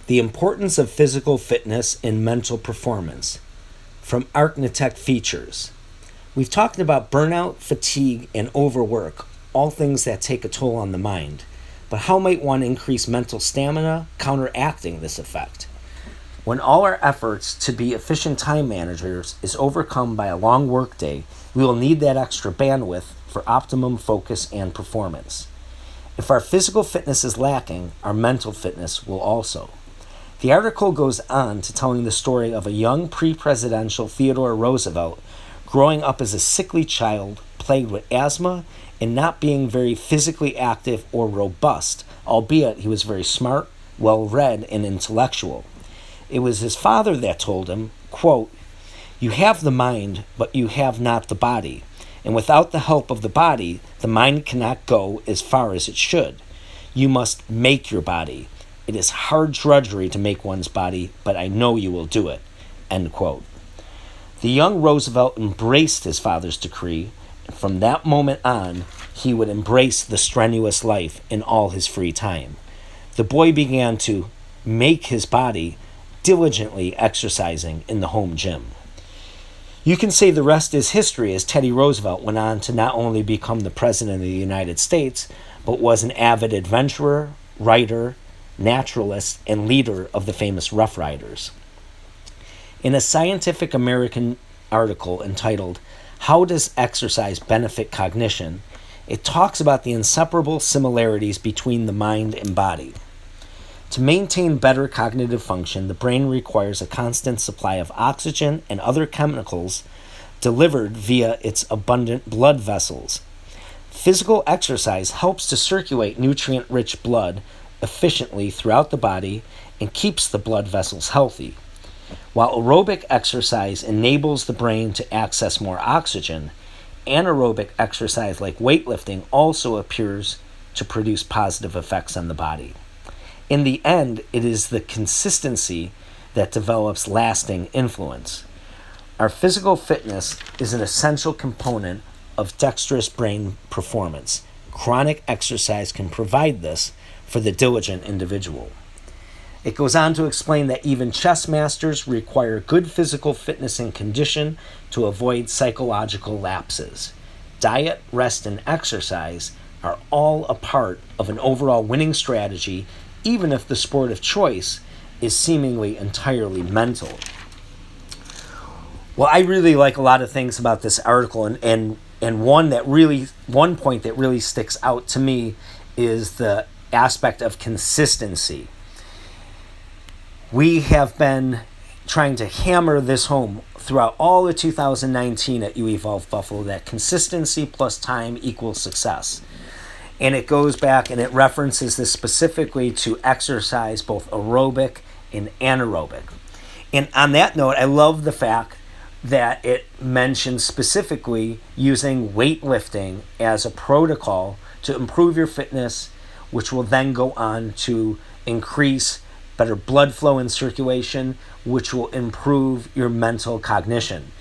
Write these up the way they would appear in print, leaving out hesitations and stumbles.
The importance of physical fitness in mental performance from Architect Features. We've talked about burnout, fatigue, and overwork, all things that take a toll on the mind. But how might one increase mental stamina, counteracting this effect? When all our efforts to be efficient time managers is overcome by a long workday, we will need that extra bandwidth for optimum focus and performance. If our physical fitness is lacking, our mental fitness will also. The article goes on to telling the story of a young pre-presidential Theodore Roosevelt growing up as a sickly child, plagued with asthma and not being very physically active or robust, albeit he was very smart, well-read, and intellectual. It was his father that told him, quote, "You have the mind, but you have not the body. And without the help of the body, the mind cannot go as far as it should. You must make your body. It is hard drudgery to make one's body, but I know you will do it." End quote. The young Roosevelt embraced his father's decree, and from that moment on, he would embrace the strenuous life in all his free time. The boy began to make his body, diligently exercising in the home gym. You can say the rest is history, as Teddy Roosevelt went on to not only become the President of the United States, but was an avid adventurer, writer, naturalist, and leader of the famous Rough Riders. In a Scientific American article entitled, "How Does Exercise Benefit Cognition?" it talks about the inseparable similarities between the mind and body. To maintain better cognitive function, the brain requires a constant supply of oxygen and other chemicals delivered via its abundant blood vessels. Physical exercise helps to circulate nutrient-rich blood efficiently throughout the body and keeps the blood vessels healthy. While aerobic exercise enables the brain to access more oxygen, anaerobic exercise like weightlifting also appears to produce positive effects on the body. In the end, it is the consistency that develops lasting influence. Our physical fitness is an essential component of dexterous brain performance. Chronic exercise can provide this for the diligent individual. It goes on to explain that even chess masters require good physical fitness and condition to avoid psychological lapses. Diet, rest, and exercise are all a part of an overall winning strategy, even if the sport of choice is seemingly entirely mental. Well, I really like a lot of things about this article, and one point that really sticks out to me is the aspect of consistency. We have been trying to hammer this home throughout all of 2019 at UEvolve Buffalo, that consistency plus time equals success. And it goes back and it references this specifically to exercise, both aerobic and anaerobic. And on that note, I love the fact that it mentions specifically using weightlifting as a protocol to improve your fitness, which will then go on to increase better blood flow and circulation, which will improve your mental cognition.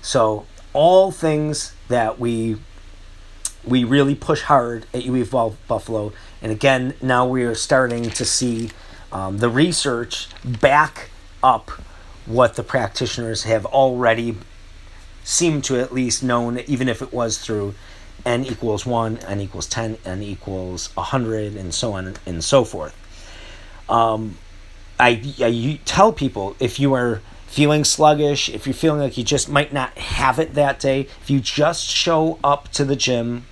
So all things that we really push hard at UEvolve Buffalo. And again, now we are starting to see the research back up what the practitioners have already seemed to at least known, even if it was through N equals 1, N equals 10, N equals 100, and so on and so forth. I tell people, if you are feeling sluggish, if you're feeling like you just might not have it that day, if you just show up to the gym,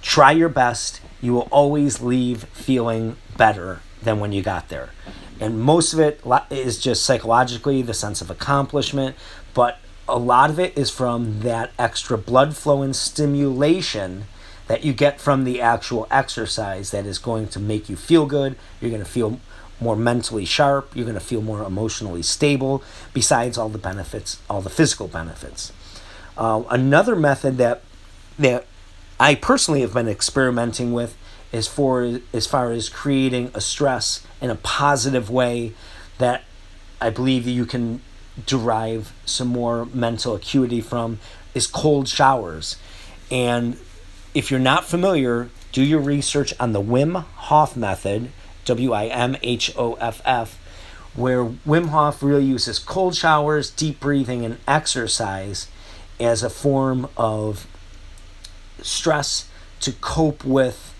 try your best, you will always leave feeling better than when you got there. And most of it is just psychologically, the sense of accomplishment, but a lot of it is from that extra blood flow and stimulation that you get from the actual exercise that is going to make you feel good. You're going to feel more mentally sharp. You're going to feel more emotionally stable, besides all the benefits, all the physical benefits. Another method that I personally have been experimenting with as far as creating a stress in a positive way that I believe you can derive some more mental acuity from is cold showers. And if you're not familiar, do your research on the Wim Hof method, WIMHOFF. where Wim Hof really uses cold showers, deep breathing, and exercise as a form of stress to cope with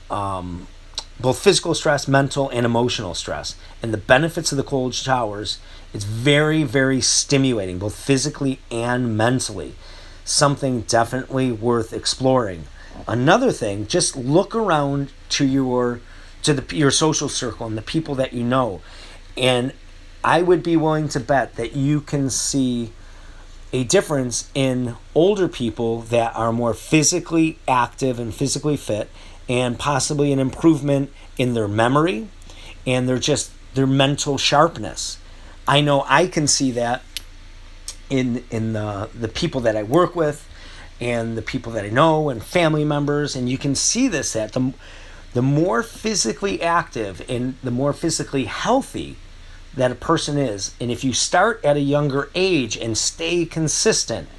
both physical stress, mental, and emotional stress. And the benefits of the cold showers, it's very, very stimulating, both physically and mentally. Something definitely worth exploring. Another thing, just look around to your social circle and the people that you know. And I would be willing to bet that you can see a difference in older people that are more physically active and physically fit, and possibly an improvement in their memory and their mental sharpness. I know I can see that in the people that I work with and the people that I know and family members, and you can see this, that the more physically active and the more physically healthy that a person is, and if you start at a younger age and stay consistent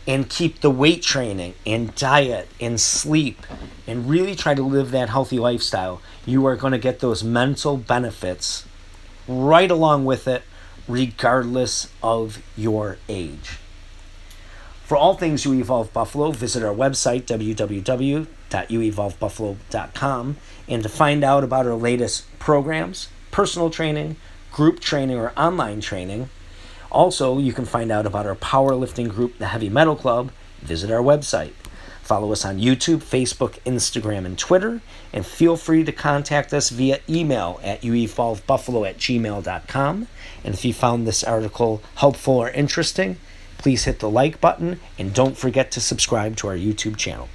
and keep the weight training and diet and sleep and really try to live that healthy lifestyle, you are going to get those mental benefits right along with it, regardless of your age. For all things You Evolve Buffalo, visit our website, www.youevolvebuffalo.com, and to find out about our latest programs, personal training, group training, or online training. Also, you can find out about our powerlifting group, the Heavy Metal Club. Visit our website. Follow us on YouTube, Facebook, Instagram, and Twitter, and feel free to contact us via email at youevolvebuffalo@gmail.com. And if you found this article helpful or interesting, please hit the like button, and don't forget to subscribe to our YouTube channel.